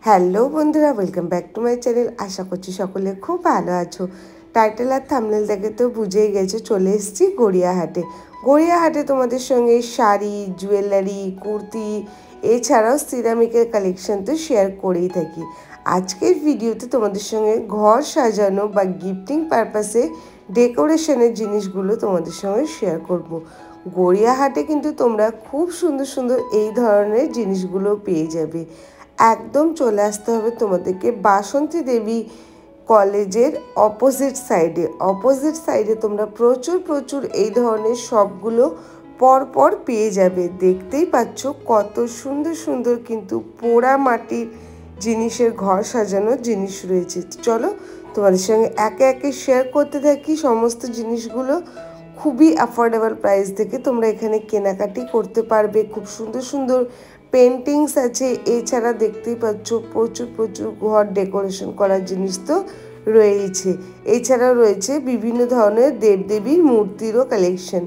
Hello বন্ধুরা, welcome back to my channel. আশা করছি সকলে খুব ভালো আছো। টাইটেল আর থাম্বনেল দেখে তো বুঝেই গেছো, চলে এসেছি গড়িয়াহাটে। গড়িয়াহাটে তোমাদের সঙ্গে শাড়ি, জুয়েলারি, কুর্তি এছাড়াও সিরামিকের কালেকশন তো শেয়ার করেই থাকি। আজকের ভিডিওতে তোমাদের সঙ্গে ঘর সাজানো বা গিফটিং পারপাসে ডেকোরেশনের জিনিসগুলো তোমাদের সঙ্গে শেয়ার করব। গড়িয়াহাটে কিন্তু তোমরা খুব সুন্দর সুন্দর এই ধরনের জিনিসগুলো পেয়ে যাবে। একদম চলে আসতে হবে তোমাদেরকে বাসন্তী দেবী কলেজের অপোজিট সাইডে তোমরা প্রচুর এই ধরনের শপগুলো পরপর পেয়ে যাবে। দেখতেই পাচ্ছ কত সুন্দর সুন্দর কিন্তু পোড়া মাটির জিনিসের ঘর সাজানোর জিনিস রয়েছে। চলো তোমাদের সঙ্গে একে একে শেয়ার করতে থাকি সমস্ত জিনিসগুলো। খুবই অ্যাফোর্ডেবল প্রাইস থেকে তোমরা এখানে কেনাকাটি করতে পারবে। খুব সুন্দর সুন্দর পেন্টিংস আছে, এছাড়া দেখতেই পাচ্ছ প্রচুর ঘর ডেকোরেশন করার জিনিস তো রয়েছে। এছাড়াও রয়েছে বিভিন্ন ধরনের দেবদেবীর মূর্তিরও কালেকশন।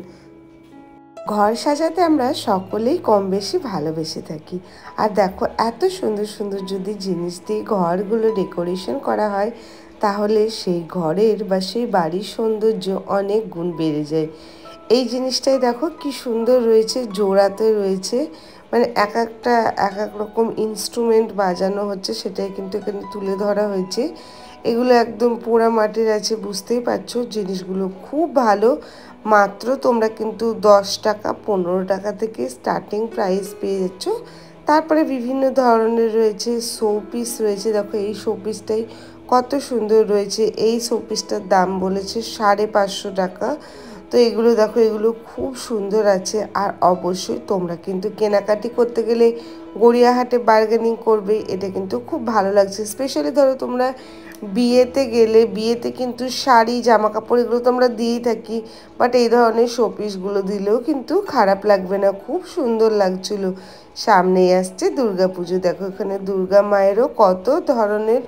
ঘর সাজাতে আমরা সকলেই কম বেশি ভালোবেসে থাকি। আর দেখো এত সুন্দর সুন্দর যদি জিনিস দিয়ে ঘরগুলো ডেকোরেশন করা হয়, তাহলে সেই ঘরের বা সেই বাড়ির সৌন্দর্য অনেক গুণ বেড়ে যায়। এই জিনিসটাই দেখো কি সুন্দর রয়েছে, জোড়াতে রয়েছে, মানে এক এক রকম ইনস্ট্রুমেন্ট বাজানো হচ্ছে, সেটাই কিন্তু এখানে তুলে ধরা হয়েছে। এগুলো একদম পোড়া মাটির আছে, বুঝতেই পারছো জিনিসগুলো খুব ভালো। মাত্র তোমরা কিন্তু 10 টাকা 15 টাকা থেকে স্টার্টিং প্রাইস পেয়ে যাচ্ছ। তারপরে বিভিন্ন ধরনের রয়েছে শোপিস রয়েছে। দেখো এই শোপিসটাই কত সুন্দর রয়েছে। এই শোপিসটার দাম বলেছে 550 টাকা। তো এগুলো দেখো, এগুলো খুব সুন্দর আছে। আর অবশ্যই তোমরা কিন্তু কেনাকাটি করতে গেলে গড়িয়াহাটে বার্গেনিং করবে, এটা কিন্তু খুব ভালো লাগছে। স্পেশালি ধরো তোমরা বিয়েতে গেলে, বিয়েতে কিন্তু শাড়ি জামা কাপড় এগুলো তো আমরা দিয়েই থাকি, বাট এই ধরনের শোপিসগুলো দিলেও কিন্তু খারাপ লাগবে না, খুব সুন্দর লাগছিল। সামনেই আসছে দুর্গা পুজো, দেখো এখানে দুর্গা মায়েরও কত ধরনের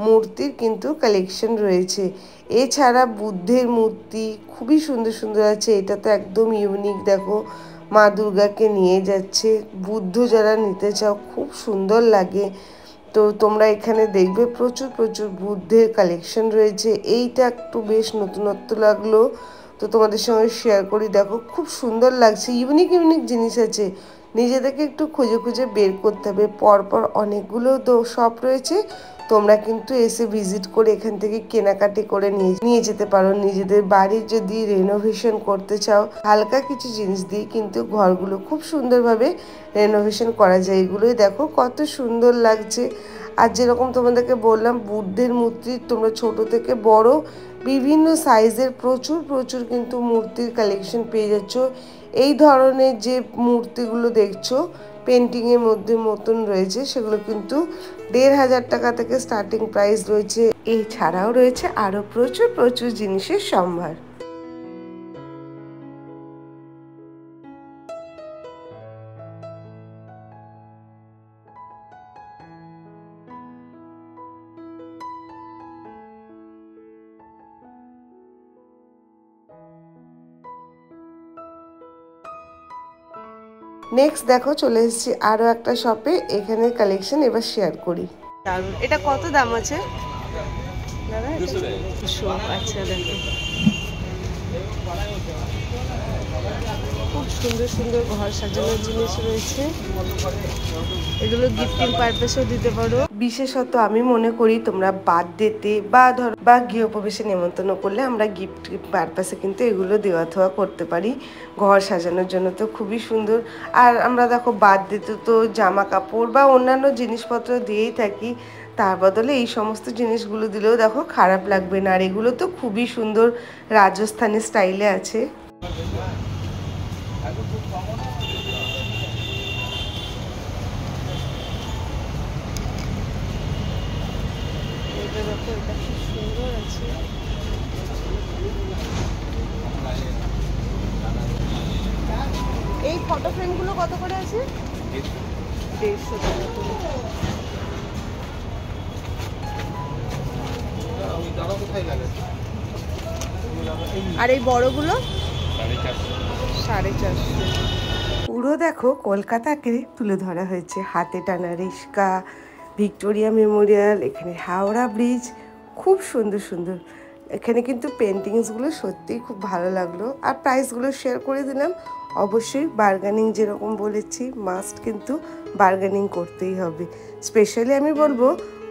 মূর্তির কিন্তু কালেকশন রয়েছে। এছাড়া বুদ্ধের মূর্তি খুবই সুন্দর সুন্দর আছে। এটা তো একদম ইউনিক, দেখো মা দুর্গাকে নিয়ে যাচ্ছে। বুদ্ধ যারা নিতে চাও খুব সুন্দর লাগে। তো তোমরা এখানে দেখবে প্রচুর বুদ্ধের কালেকশন রয়েছে। এইটা একটু বেশ নতুনত্ব লাগলো, তো তোমাদের সঙ্গে শেয়ার করি। দেখো খুব সুন্দর লাগছে, ইউনিক জিনিস আছে। নিজেদেরকে একটু খুঁজে বের করতে হবে। পরপর অনেকগুলো তো শপ রয়েছে, তোমরা কিন্তু এসে ভিজিট করে এখান থেকে কেনাকাটি করে নিয়ে যেতে পারো। নিজেদের বাড়ির যদি রেনোভেশন করতে চাও, হালকা কিছু জিনিস দিয়ে কিন্তু ঘরগুলো খুব সুন্দরভাবে রেনোভেশন করা যায়। এগুলোই দেখো কত সুন্দর লাগছে। আর যেরকম তোমাদেরকে বললাম, বুদ্ধের মূর্তি তোমরা ছোট থেকে বড় বিভিন্ন সাইজের প্রচুর কিন্তু মূর্তির কালেকশন পেয়ে যাচ্ছ। এই ধরনের যে মূর্তিগুলো দেখছো পেন্টিংয়ের মধ্যে মতন রয়েছে, সেগুলো কিন্তু 1500 টাকা থেকে স্টার্টিং প্রাইস রয়েছে। এছাড়াও রয়েছে আরও প্রচুর জিনিসের সম্ভার। নেক্সট দেখো চলে এসেছি আরও একটা শপে, এখানে কালেকশন এবার শেয়ার করি। দারুণ, এটা কত দাম আছে দাদা? আচ্ছা দেখো খুব সুন্দর ঘর সাজানোর জিনিস রয়েছে। এগুলো গিফটিং পারপাসেও দিতে পারো। বিশেষত আমি মনে করি তোমরা বার্থডেতে বা গৃহপ্রবেশে নেমন্তন্ন করলে আমরা গিফট পারপাসে কিন্তু এগুলো দেওয়া থোয়া করতে পারি। ঘর সাজানোর জন্য তো খুবই সুন্দর। আর আমরা দেখো বার্থডেতে তো জামা কাপড় বা অন্যান্য জিনিসপত্র দিয়েই থাকি, তার বদলে এই সমস্ত জিনিসগুলো দিলেও দেখো খারাপ লাগবে না। আর এগুলো তো খুবই সুন্দর, রাজস্থানি স্টাইলে আছে। এই ফটো ফ্রেমগুলো কত করে আছে? 150 টাকা করে। আর এই বড়গুলো 450। পুরো দেখো কলকাতাকে তুলে ধরা হয়েছে। হাতে টানা রিস্কা, ভিক্টোরিয়া মেমোরিয়াল, এখানে হাওড়া ব্রিজ, খুব সুন্দর সুন্দর। এখানে কিন্তু পেন্টিংসগুলো সত্যিই খুব ভালো লাগলো। আর প্রাইসগুলো শেয়ার করে দিলাম। অবশ্যই বার্গেনিং যেরকম বলেছি মাস্ট কিন্তু বার্গেনিং করতেই হবে। স্পেশালি আমি বলবো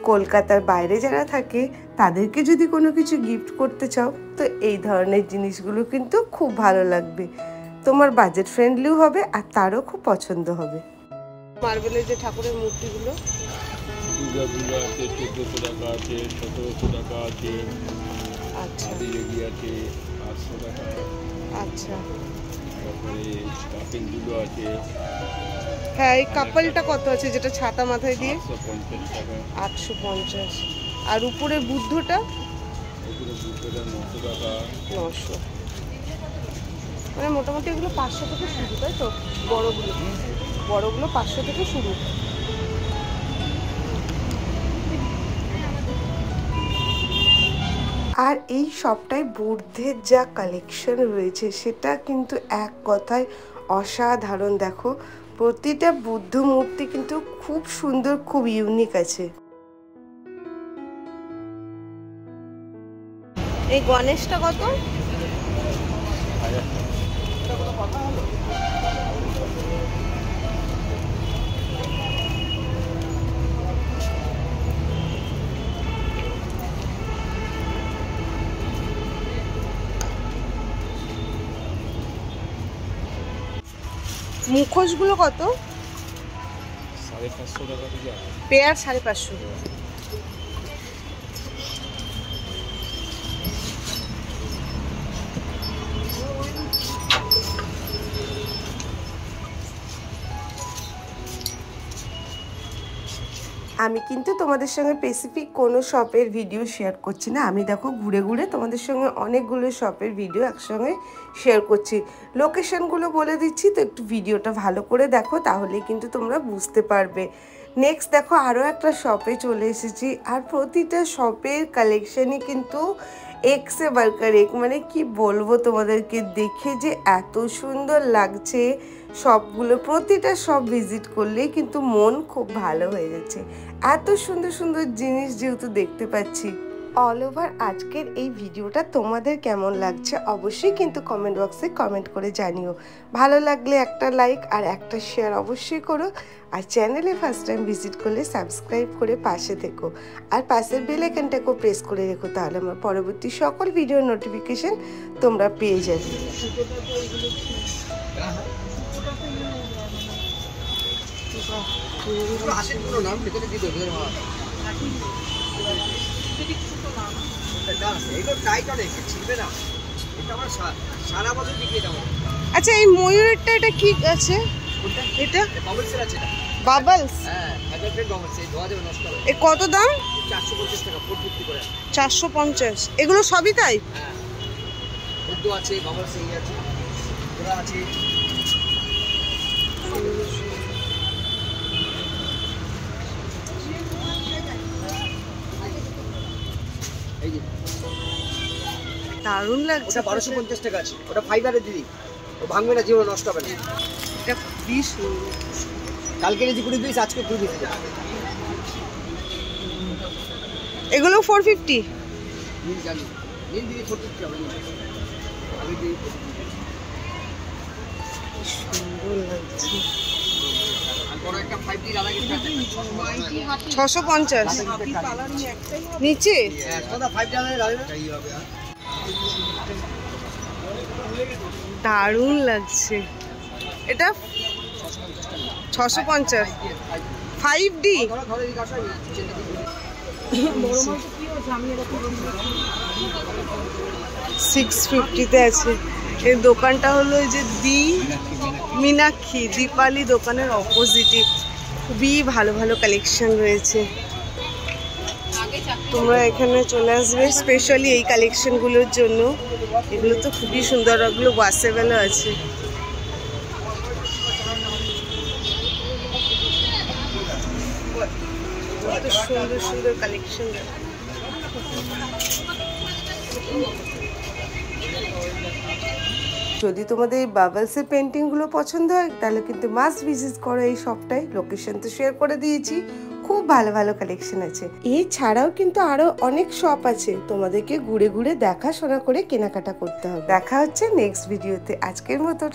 কলকাতার বাইরে যারা থাকে তাদেরকে যদি কোনো কিছু গিফট করতে চাও তো এই ধরনের জিনিসগুলো কিন্তু খুব ভালো লাগবে, তোমার বাজেট ফ্রেন্ডলিও হবে আর তারও খুব পছন্দ হবে। মার্বেলের যে ঠাকুরের মূর্তিগুলো দুর্গাগুলো আছে 1400 টাকা আছে, 1700 টাকা আছে, আচ্ছা রেডি আছে 800 টাকা। আচ্ছা, তারপরে কাপিংগুলো আছে। হ্যাঁ এই কাপলটা কত আছে যেটা ছাতা মাথায় দিয়ে? 850 টাকা। 850। আর উপরে বুদ্ধটা? উপরে বুদ্ধটা 900 টাকা। 900। মানে মোটামুটি এগুলো 500 থেকে শুরু, তাই তো? বড়গুলো 500 থেকে শুরু। আর এই সবটাই বুদ্ধের যা কালেকশন রয়েছে সেটা কিন্তু এক কথায় অসাধারণ। দেখো প্রতিটা বুদ্ধ মূর্তি কিন্তু খুব সুন্দর, খুব ইউনিক আছে। এই গণেশটা কত? মুখোশগুলো কত? 550 টাকা থেকে পেয়ার 550। আমি কিন্তু তোমাদের সঙ্গে স্পেসিফিক কোনো শপের ভিডিও শেয়ার করছি না, আমি দেখো ঘুরে ঘুরে তোমাদের সঙ্গে অনেকগুলো শপের ভিডিও একসঙ্গে শেয়ার করছি। লোকেশনগুলো বলে দিচ্ছি তো একটু ভিডিওটা ভালো করে দেখো, তাহলেই কিন্তু তোমরা বুঝতে পারবে। নেক্সট দেখো আরও একটা শপে চলে এসেছি, আর প্রতিটা শপের কালেকশানই কিন্তু এক্সে বার্কার এক, মানে কি বলবো তোমাদেরকে, দেখে যে এত সুন্দর লাগছে সবগুলো। প্রতিটা শপ ভিজিট করলেই কিন্তু মন খুব ভালো হয়ে যাচ্ছে, এত সুন্দর সুন্দর জিনিস যেহেতু দেখতে পাচ্ছি। অল ওভার আজকের এই ভিডিওটা তোমাদের কেমন লাগছে অবশ্যই কিন্তু কমেন্ট বক্সে কমেন্ট করে জানিও। ভালো লাগলে একটা লাইক আর একটা শেয়ার অবশ্যই করো। আর চ্যানেলে ফার্স্ট টাইম ভিজিট করলে সাবস্ক্রাইব করে পাশে থেকো, আর পাশের বেল আইকনটাকেও প্রেস করে রেখো, তাহলে আমার পরবর্তী সকল ভিডিওর নোটিফিকেশন তোমরা পেয়ে যাবে। আচ্ছা এই ময়ূরেরটা এটা কি আছে? এটা বাবলস। এ কত দাম? 450 টাকা, 450 করে। 450। এগুলো সবই তাই? হ্যাঁ, উর্দু আছে, বাবলস আছে, ওরা আছে। এই যে দারুণ লাগছে। ওটা 1250 টাকা আছে, ওটা ফাইবারের দিদি, ও ভাঙবে না, জীবন নষ্ট হবে না। এটা পিস কালকে কেজি 20 পিস, আজকে 2 পিস। এগুলো 450। নীল জানি, নীল দিদি 450 হবে। আমি দিদি সুন্দর লাগছে। আর বড় একটা 5D রাধা গিফট আছে 650 নিচে। হ্যাঁ, দাদা 5D রাধা এই হবে। দারুণ লাগছে। এটা 650 5D। 650-তে আছে। এই দোকানটা হলো এই যে মীনাক্ষী দীপালি দোকানের অপোজিটে। খুবই ভালো ভালো কালেকশন রয়েছে, তোমরা এখানে চলে আসবে স্পেশালি এই কালেকশনগুলোর জন্য। এগুলো তো খুবই সুন্দর, ওগুলো ওয়াশেবেলও আছে। কত সুন্দর সুন্দর কালেকশন। যদি তোমাদের এই বাবলসের পেন্টিংগুলো পছন্দ হয় তাহলে কিন্তু মাস্ট ভিজিট করো এই শপটাই। লোকেশন তো শেয়ার করে দিয়েছি, খুব ভালো ভালো কালেকশন আছে। এছাড়াও কিন্তু আরো অনেক শপ আছে, তোমাদেরকে ঘুরে ঘুরে দেখাশোনা করে কেনাকাটা করতে হবে। দেখা হচ্ছে নেক্সট ভিডিওতে। আজকের মতো